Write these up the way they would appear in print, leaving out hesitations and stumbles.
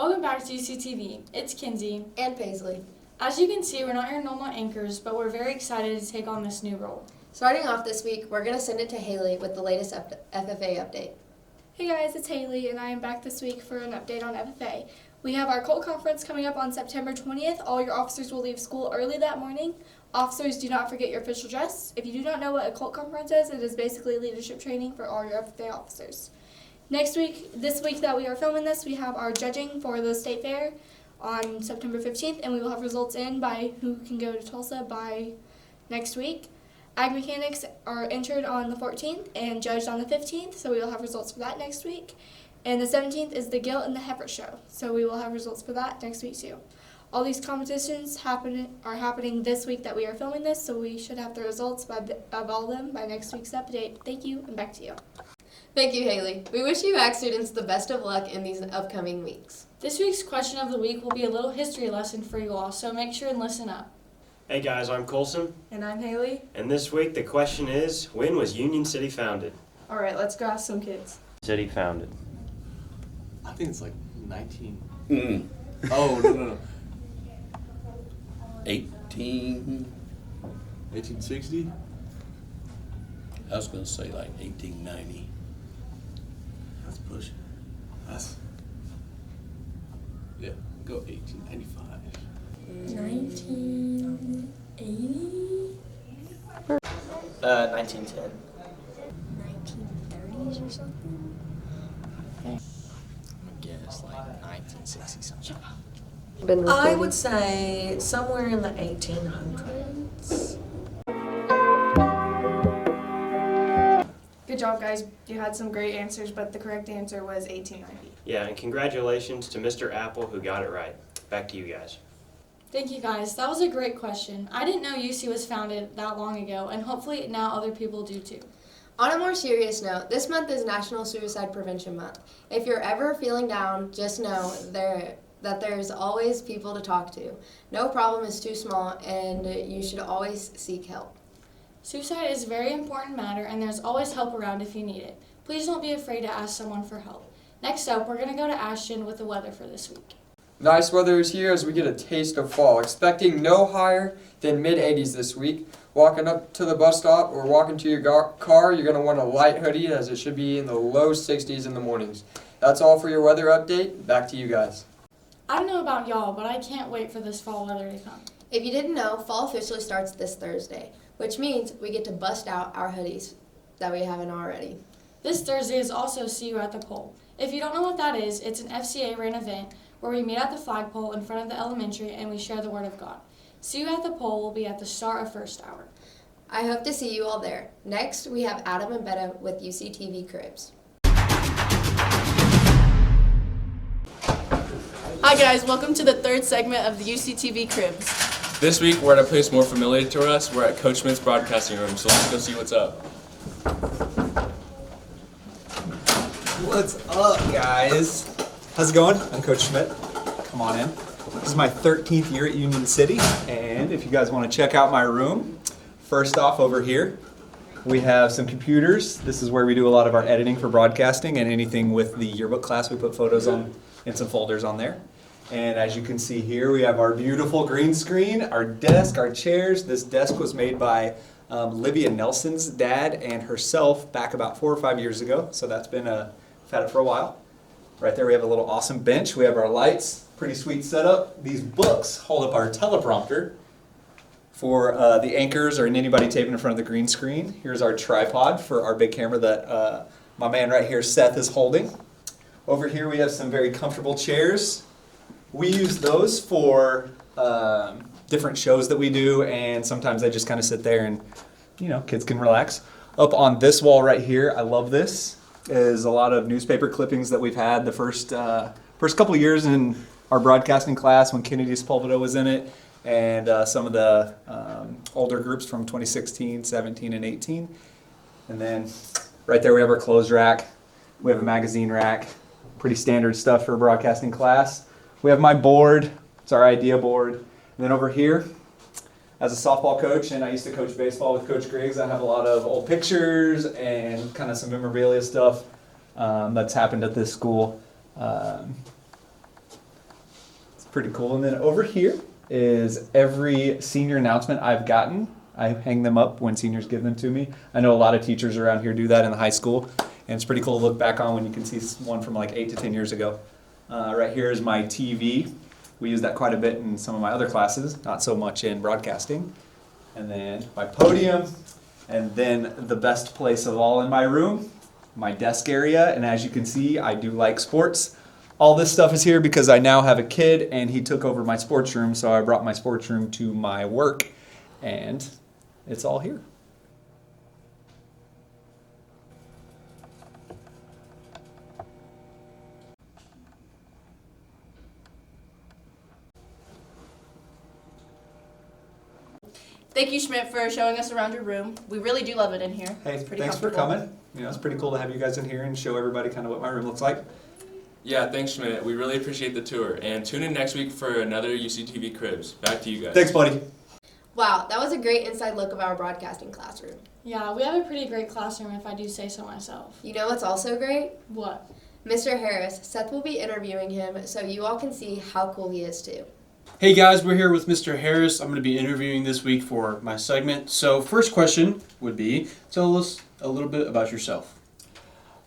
Welcome back to UCTV. It's Kinsey. And Paisley. As you can see, we're not your normal anchors, but we're very excited to take on this new role. Starting off this week, we're going to send it to Haley with the latest FFA update. Hey guys, it's Haley, and I am back this week for an update on FFA. We have our COLT conference coming up on September 20th. All your officers will leave school early that morning. Officers, do not forget your official dress. If you do not know what a COLT conference is, it is basically leadership training for all your FFA officers. This week that we are filming this, we have our judging for the state fair on September 15th, and we will have results in by who can go to Tulsa by next week. Ag mechanics are entered on the 14th and judged on the 15th, so we will have results for that next week. And the 17th is the Gilt and the Heifer show, so we will have results for that next week too. All these competitions are happening this week that we are filming this, so we should have the results of all of them by next week's update. Thank you, and back to you. Thank you, Haley. We wish you Ag students the best of luck in these upcoming weeks. This week's question of the week will be a little history lesson for you all, so make sure and listen up. Hey guys, I'm Colson. And I'm Haley. And this week the question is, when was Union City founded? Alright, let's go ask some kids. City founded. I think it's like 19. Oh, no. 1860? I was gonna say like 1890. That's pushing. Yeah, go 1895. 1980? 1910. 1930s or something? I guess like 1960 something. I would say somewhere in the 1800s. Good job, guys. You had some great answers, but the correct answer was 1890. Yeah, and congratulations to Mr. Apple who got it right. Back to you guys. Thank you guys. That was a great question. I didn't know UC was founded that long ago, and hopefully now other people do too. On a more serious note, this month is National Suicide Prevention Month. If you're ever feeling down, just know that there's always people to talk to. No problem is too small, and you should always seek help. Suicide is a very important matter, and there's always help around if you need it. Please don't be afraid to ask someone for help. Next up, we're going to go to Ashton with the weather for this week. Nice weather is here as we get a taste of fall. Expecting no higher than mid-80s this week. Walking up to the bus stop or walking to your car, you're going to want a light hoodie as it should be in the low 60s in the mornings. That's all for your weather update. Back to you guys. I don't know about y'all, but I can't wait for this fall weather to come. If you didn't know, fall officially starts this Thursday, which means we get to bust out our hoodies that we haven't already. This Thursday is also See You at the Pole. If you don't know what that is, it's an FCA-ran event where we meet at the flagpole in front of the elementary and we share the Word of God. See You at the Pole will be at the start of first hour. I hope to see you all there. Next, we have Adam and Betta with UCTV Cribs. Hi guys, welcome to the third segment of the UCTV Cribs. This week we're at a place more familiar to us. We're at Coach Smith's broadcasting room, so let's go see what's up. What's up, guys? How's it going? I'm Coach Schmidt. Come on in. This is my 13th year at Union City, and if you guys want to check out my room, first off over here, we have some computers. This is where we do a lot of our editing for broadcasting, and anything with the yearbook class, we put photos on and some folders on there. And as you can see here, we have our beautiful green screen, our desk, our chairs. This desk was made by Livia Nelson's dad and herself back about 4 or 5 years ago. So that's been, we've had it for a while. Right there we have a little awesome bench. We have our lights, pretty sweet setup. These books hold up our teleprompter for the anchors or anybody taping in front of the green screen. Here's our tripod for our big camera that my man right here, Seth, is holding. Over here we have some very comfortable chairs. We use those for different shows that we do, and sometimes they just kind of sit there and, you know, kids can relax. Up on this wall right here, I love this, is a lot of newspaper clippings that we've had the first couple years in our broadcasting class when Kennedy Sepulveda was in it, and some of the older groups from 2016, 17, and 18. And then right there we have our clothes rack. We have a magazine rack. Pretty standard stuff for a broadcasting class. We have my board. It's our idea board. And then over here, as a softball coach, and I used to coach baseball with Coach Griggs, I have a lot of old pictures and kind of some memorabilia stuff that's happened at this school. pretty cool. And then over here is every senior announcement I've gotten. I hang them up when seniors give them to me. I know a lot of teachers around here do that in the high school, and it's pretty cool to look back on when you can see one from like 8 to 10 years ago. Right here is my TV. We use that quite a bit in some of my other classes, not so much in broadcasting. And then my podium, and then the best place of all in my room, my desk area. And as you can see, I do like sports. All this stuff is here because I now have a kid and he took over my sports room, so I brought my sports room to my work, and it's all here. Thank you, Schmidt, for showing us around your room. We really do love it in here. Hey, It's pretty thanks for comfortable. coming. You know, it's pretty cool to have you guys in here and show everybody kind of what my room looks like. Yeah, thanks, Schmidt. We really appreciate the tour. And tune in next week for another UCTV Cribs. Back to you guys. Thanks, buddy. Wow, that was a great inside look of our broadcasting classroom. Yeah, we have a pretty great classroom if I do say so myself. You know what's also great? What? Mr. Harris. Seth will be interviewing him so you all can see how cool he is too. Hey guys, we're here with Mr. Harris. I'm going to be interviewing this week for my segment. So first question would be, tell us a little bit about yourself.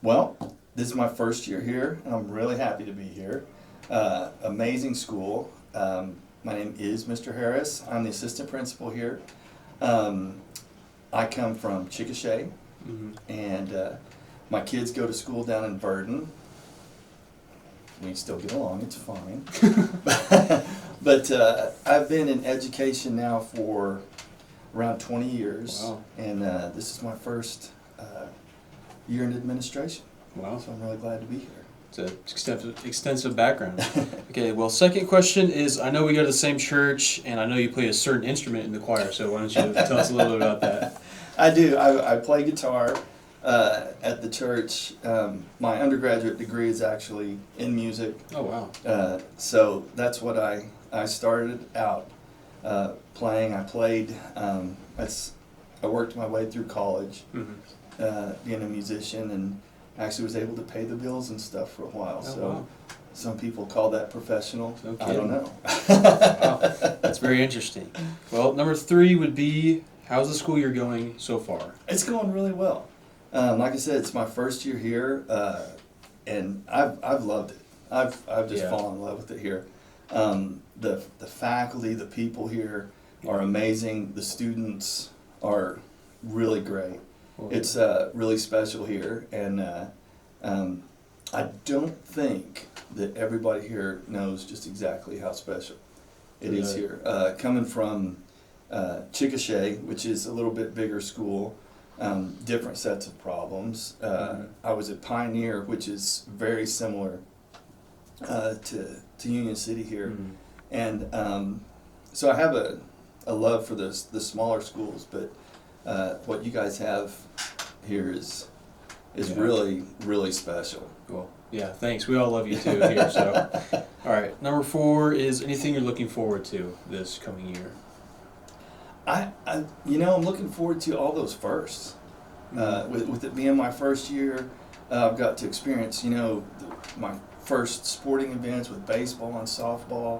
Well, this is my first year here, and I'm really happy to be here. Amazing school. My name is Mr. Harris. I'm the assistant principal here. I come from Chickasha, and my kids go to school down in Verdon. We still get along, it's fine. But I've been in education now for around 20 years, Wow. and this is my first year in administration. Wow. So I'm really glad to be here. It's an extensive background. Okay, well, second question is, I know we go to the same church, and I know you play a certain instrument in the choir, so why don't you tell us a little bit about that? I do. I play guitar at the church. My undergraduate degree is actually in music. Oh, wow. So that's what I started out playing. I played, I worked my way through college, being a musician, and actually was able to pay the bills and stuff for a while. Oh, So wow. some people call that professional. No I don't kidding. know. Wow, that's very interesting. Well, number 3 would be, how's the school year going so far? It's going really well. Like I said, it's my first year here, and I've loved it. I've just Yeah. fallen in love with it here. The faculty, the people here are amazing. The students are really great. Well, It's really special here, and I don't think that everybody here knows just exactly how special it is Really? here. Coming from Chickasha, which is a little bit bigger school, different sets of problems. I was at Pioneer, which is very similar to Union City here, and so I have a love for the smaller schools, but what you guys have here is Yeah. really special. Well, yeah, thanks. We all love you too here. So, all right. Number 4 is anything you're looking forward to this coming year. I'm looking forward to all those firsts. With it being my first year, I've got to experience, my first sporting events with baseball and softball,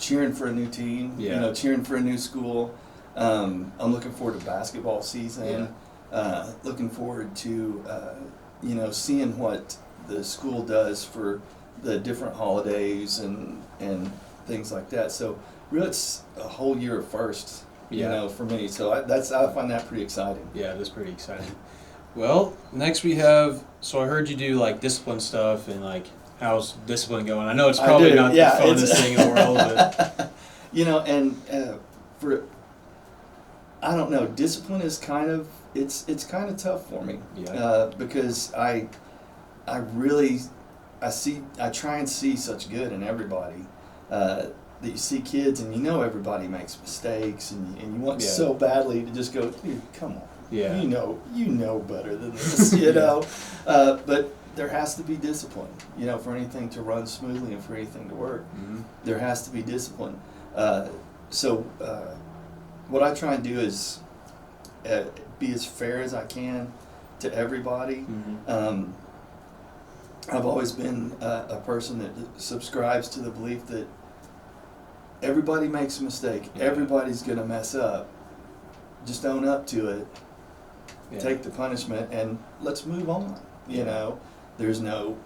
cheering for a new team, Yeah. cheering for a new school. I'm looking forward to basketball season. Looking forward to, seeing what the school does for the different holidays and things like that. So really, it's a whole year of firsts, for me. So I find that pretty exciting. Yeah, that's pretty exciting. Well, next we have, so I heard you do like discipline stuff and like, how's discipline going? I know it's probably not the funnest thing in the world, but. I don't know, discipline is it's kind of tough for me. Yeah. Because I try and see such good in everybody. That you see kids and everybody makes mistakes and you want so badly to just go, dude, come on. Yeah. You know better than this, but there has to be discipline, for anything to run smoothly and for anything to work. There has to be discipline. So what I try and do is be as fair as I can to everybody. I've always been a person that subscribes to the belief that everybody makes a mistake. Yeah. Everybody's going to mess up. Just own up to it. Yeah. Take the punishment and let's move on. You know, there's no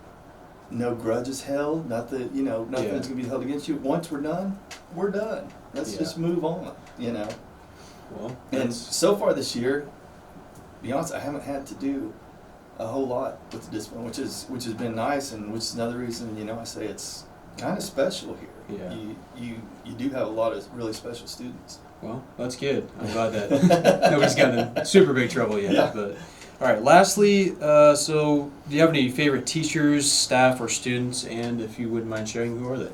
grudges held. Nothing. You know, nothing's going to be held against you. Once we're done, we're done. Let's just move on. You know. Well, and so far this year, to be honest, I haven't had to do a whole lot with the discipline, which has been nice, and which is another reason, you know, I say it's kind of special here. Yeah. You do have a lot of really special students. Well, that's good. I'm glad that nobody's gotten in super big trouble yet. Yeah. But all right. Lastly, so do you have any favorite teachers, staff, or students? And if you wouldn't mind sharing, who are they?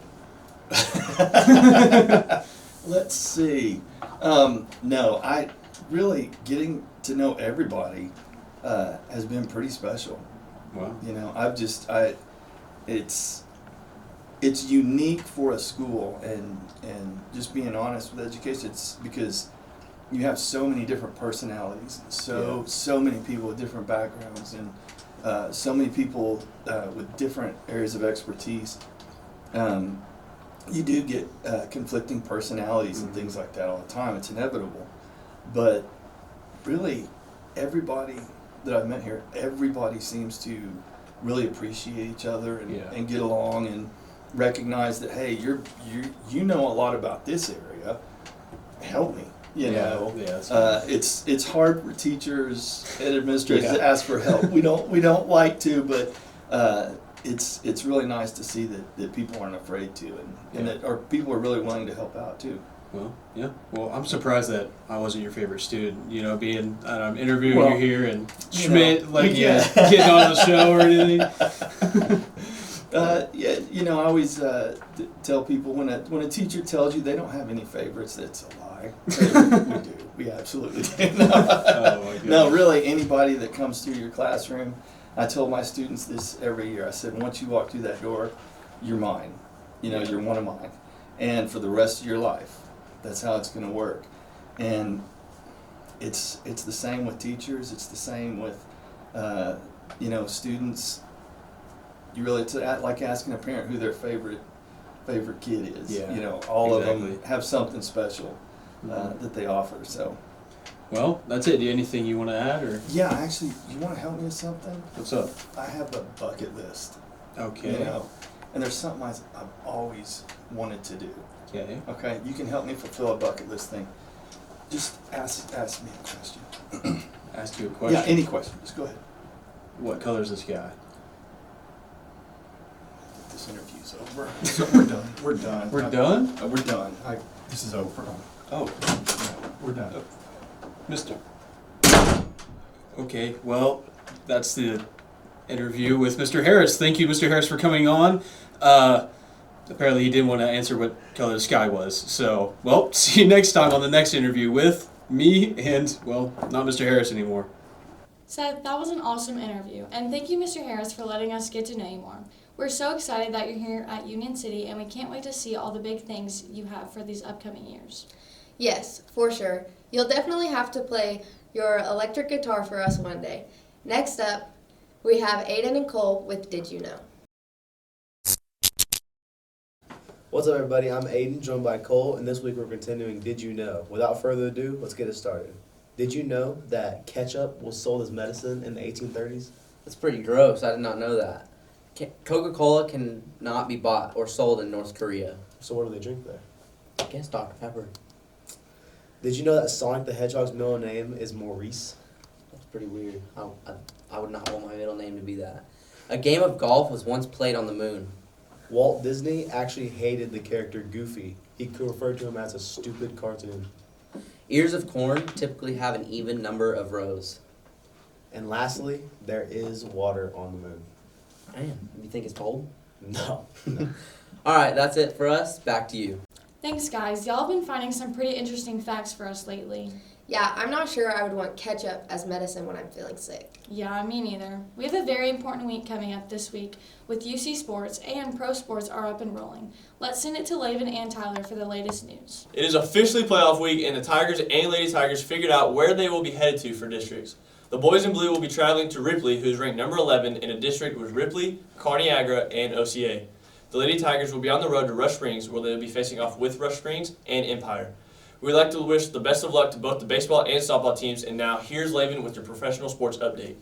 Let's see. No, I really getting to know everybody has been pretty special. Wow. You know, it's unique for a school, and just being honest with education, it's because you have so many different personalities, so many people with different backgrounds, and so many people with different areas of expertise. You do get conflicting personalities and things like that all the time. It's inevitable, but really, everybody that I've met here, everybody seems to really appreciate each other and get along and recognize that, hey, you know a lot about this area. Help me. You know, it's hard for teachers and administrators to ask for help. We don't like to, but it's really nice to see that people aren't afraid to, and that people are really willing to help out too. Well, yeah. Well, I'm surprised that I wasn't your favorite student. You know, being I'm interviewing you here, and Schmidt getting on the show or anything. Yeah, you know, I always tell people when a teacher tells you they don't have any favorites, that's a lie. We do. We absolutely do. No, really, anybody that comes through your classroom, I tell my students this every year. I said, once you walk through that door, you're mine. You know, you're one of mine, and for the rest of your life. That's how it's going to work, and it's the same with teachers. It's the same with students. You really, it's like asking a parent who their favorite kid is. Yeah, you know, all of them have something special that they offer. So, well, that's it. Do you have anything you want to add, or? Yeah, actually, you want to help me with something? What's up? I have a bucket list. Okay. You know, and there's something I've always wanted to do. Okay. Okay, you can help me fulfill a bucket list thing. Just ask me a question. Ask you a question? Yeah, any question. Just go ahead. What color is this guy? This interview's over. So we're done. We're done. We're done? We're done. This is over. Oh. We're done. Mister. Okay, well, that's the interview with Mr. Harris. Thank you, Mr. Harris, for coming on. Apparently he didn't want to answer what color the sky was. So, well, see you next time on the next interview with me and, well, not Mr. Harris anymore. Seth, that was an awesome interview. And thank you, Mr. Harris, for letting us get to know you more. We're so excited that you're here at Union City, and we can't wait to see all the big things you have for these upcoming years. Yes, for sure. You'll definitely have to play your electric guitar for us one day. Next up, we have Aiden and Cole with Did You Know? What's up, everybody? I'm Aiden, joined by Cole, and this week we're continuing Did You Know? Without further ado, let's get it started. Did you know that ketchup was sold as medicine in the 1830s? That's pretty gross. I did not know that. Coca-Cola cannot be bought or sold in North Korea. So what do they drink there? I guess Dr. Pepper. Did you know that Sonic the Hedgehog's middle name is Maurice? That's pretty weird. I would not want my middle name to be that. A game of golf was once played on the moon. Walt Disney actually hated the character Goofy. He referred to him as a stupid cartoon. Ears of corn typically have an even number of rows. And lastly, there is water on the moon. Man, you think it's cold? No. All right, that's it for us. Back to you. Thanks, guys. Y'all have been finding some pretty interesting facts for us lately. Yeah, I'm not sure I would want ketchup as medicine when I'm feeling sick. Yeah, me neither. We have a very important week coming up this week with UC Sports, and Pro Sports are up and rolling. Let's send it to Laven and Tyler for the latest news. It is officially playoff week, and the Tigers and Lady Tigers figured out where they will be headed to for districts. The boys in blue will be traveling to Ripley, who's ranked number 11 in a district with Ripley, Kearney Agra, and OCA. The Lady Tigers will be on the road to Rush Springs, where they'll be facing off with Rush Springs and Empire. We'd like to wish the best of luck to both the baseball and softball teams, and now here's Laven with your professional sports update.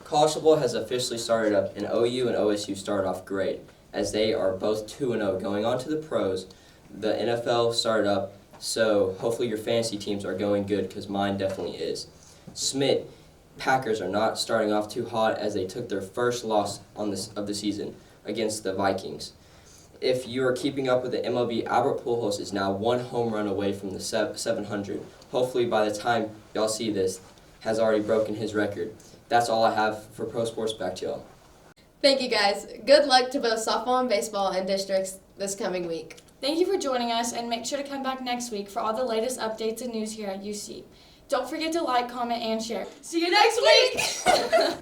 College football has officially started up, and OU and OSU started off great, as they are both 2-0 going on to the pros. The NFL started up, so hopefully your fantasy teams are going good, because mine definitely is. Schmidt, Packers are not starting off too hot, as they took their first loss of the season against the Vikings. If you are keeping up with the MLB, Albert Pujols is now 1 home run away from the 700. Hopefully by the time y'all see this, has already broken his record. That's all I have for Pro Sports. Back to y'all. Thank you guys. Good luck to both softball and baseball and districts this coming week. Thank you for joining us, and make sure to come back next week for all the latest updates and news here at UC. Don't forget to like, comment, and share. See you next week!